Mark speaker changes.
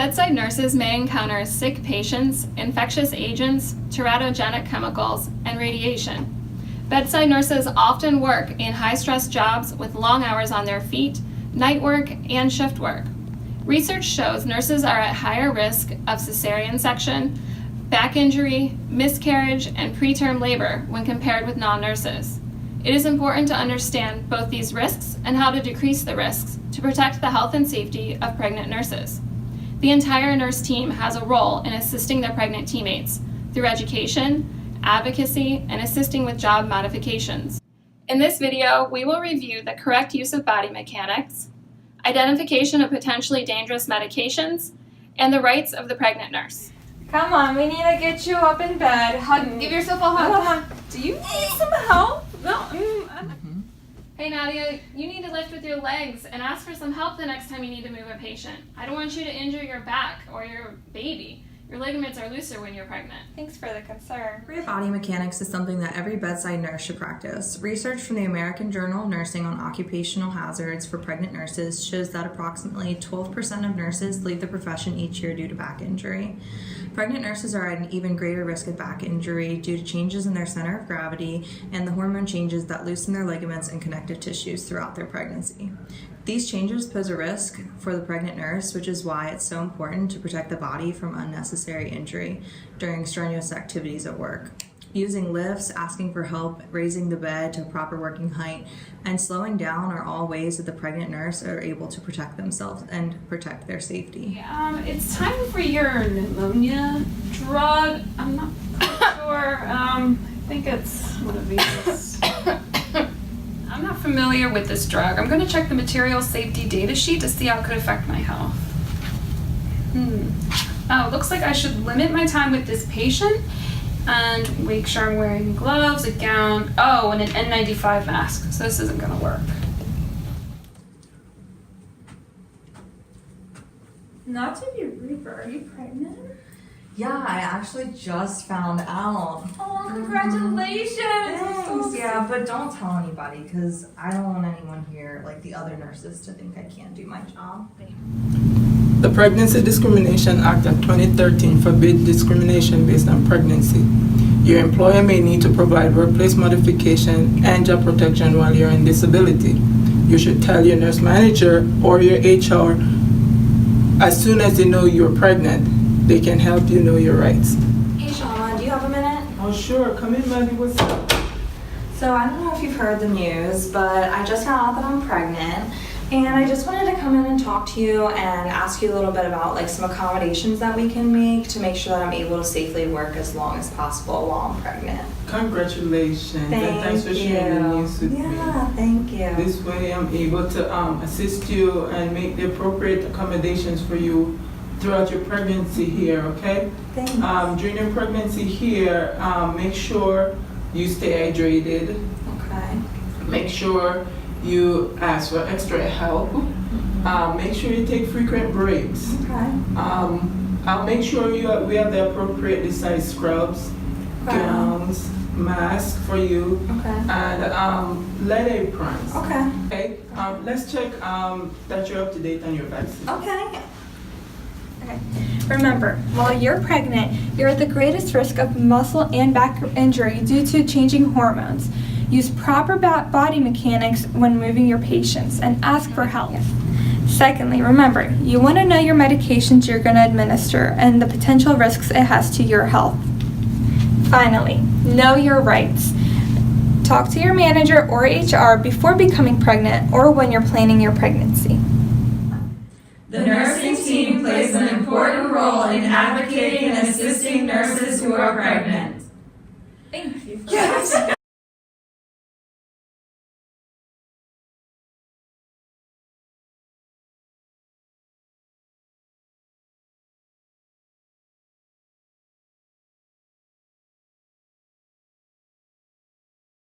Speaker 1: Bedside nurses may encounter sick patients, infectious agents, teratogenic chemicals, and radiation. Bedside nurses often work in high-stress jobs with long hours on their feet, night work, and shift work. Research shows nurses are at higher risk of cesarean section, back injury, miscarriage, and preterm labor when compared with non-nurses. It is important to understand both these risks and how to decrease the risks to protect the health and safety of pregnant nurses. The entire nurse team has a role in assisting their pregnant teammates through education, advocacy, and assisting with job modifications. In this video, we will review the correct use of body mechanics, identification of potentially dangerous medications, and the rights of the pregnant nurse.
Speaker 2: Come on, we need to get you up in bed. Give yourself a hug. Come on. Do you need some help? No.
Speaker 1: Hey Nadia, you need to lift with your legs and ask for some help the next time you need to move a patient. I don't want you to injure your back or your baby. Your ligaments are looser when you're pregnant.
Speaker 2: Thanks for the concern.
Speaker 3: Body mechanics is something that every bedside nurse should practice. Research from the American Journal of Nursing on occupational hazards for pregnant nurses shows that approximately 12% of nurses leave the profession each year due to back injury. Pregnant nurses are at an even greater risk of back injury due to changes in their center of gravity and the hormone changes that loosen their ligaments and connective tissues throughout their pregnancy. These changes pose a risk for the pregnant nurse, which is why it's so important to protect the body from unnecessary injury during strenuous activities at work. Using lifts, asking for help, raising the bed to a proper working height, and slowing down are all ways that the pregnant nurse are able to protect themselves and protect their safety.
Speaker 4: It's time for your pneumonia drug. I'm not quite sure. I think it's one of these. I'm not familiar with this drug. I'm going to check the material safety data sheet to see how it could affect my health. Oh, looks like I should limit my time with this patient and make sure I'm wearing gloves, a gown, and an N95 mask. So this isn't going to work.
Speaker 2: Not to be rude, are you pregnant?
Speaker 3: Yeah, I actually just found out.
Speaker 2: Oh, congratulations!
Speaker 3: Thanks. Yeah, but don't tell anybody because I don't want anyone here, like the other nurses, to think I can't do my job.
Speaker 5: The Pregnancy Discrimination Act of 2013 forbids discrimination based on pregnancy. Your employer may need to provide workplace modification and job protection while you're on disability. You should tell your nurse manager or your HR as soon as they know you're pregnant. They can help you know your rights.
Speaker 3: Hey Shauna, do you have a minute?
Speaker 5: Oh sure, come in Maddie, what's up?
Speaker 3: So I don't know if you've heard the news, but I just found out that I'm pregnant. And I just wanted to come in and talk to you and ask you a little bit about like some accommodations that we can make to make sure that I'm able to safely work as long as possible while I'm pregnant.
Speaker 5: Congratulations and thanks for sharing the news with me.
Speaker 3: Yeah, thank you.
Speaker 5: This way I'm able to assist you and make the appropriate accommodations for you throughout your pregnancy here, okay?
Speaker 3: Thanks.
Speaker 5: During your pregnancy here, make sure you stay hydrated.
Speaker 3: Okay.
Speaker 5: Make sure you ask for extra help. Make sure you take frequent breaks.
Speaker 3: Okay.
Speaker 5: I'll make sure we have the appropriately sized scrubs, gowns, mask for you, and lead aprons.
Speaker 3: Okay.
Speaker 5: Okay. Let's check that you're up to date on your vaccine.
Speaker 3: Okay.
Speaker 2: Okay. Remember, while you're pregnant, you're at the greatest risk of muscle and back injury due to changing hormones. Use proper body mechanics when moving your patients and ask for help. Secondly, remember, you want to know your medications you're going to administer and the potential risks it has to your health. Finally, know your rights. Talk to your manager or HR before becoming pregnant or when you're planning your pregnancy.
Speaker 6: The nursing team plays an important role in advocating and assisting nurses who are pregnant.
Speaker 2: Thank you.
Speaker 6: Yes!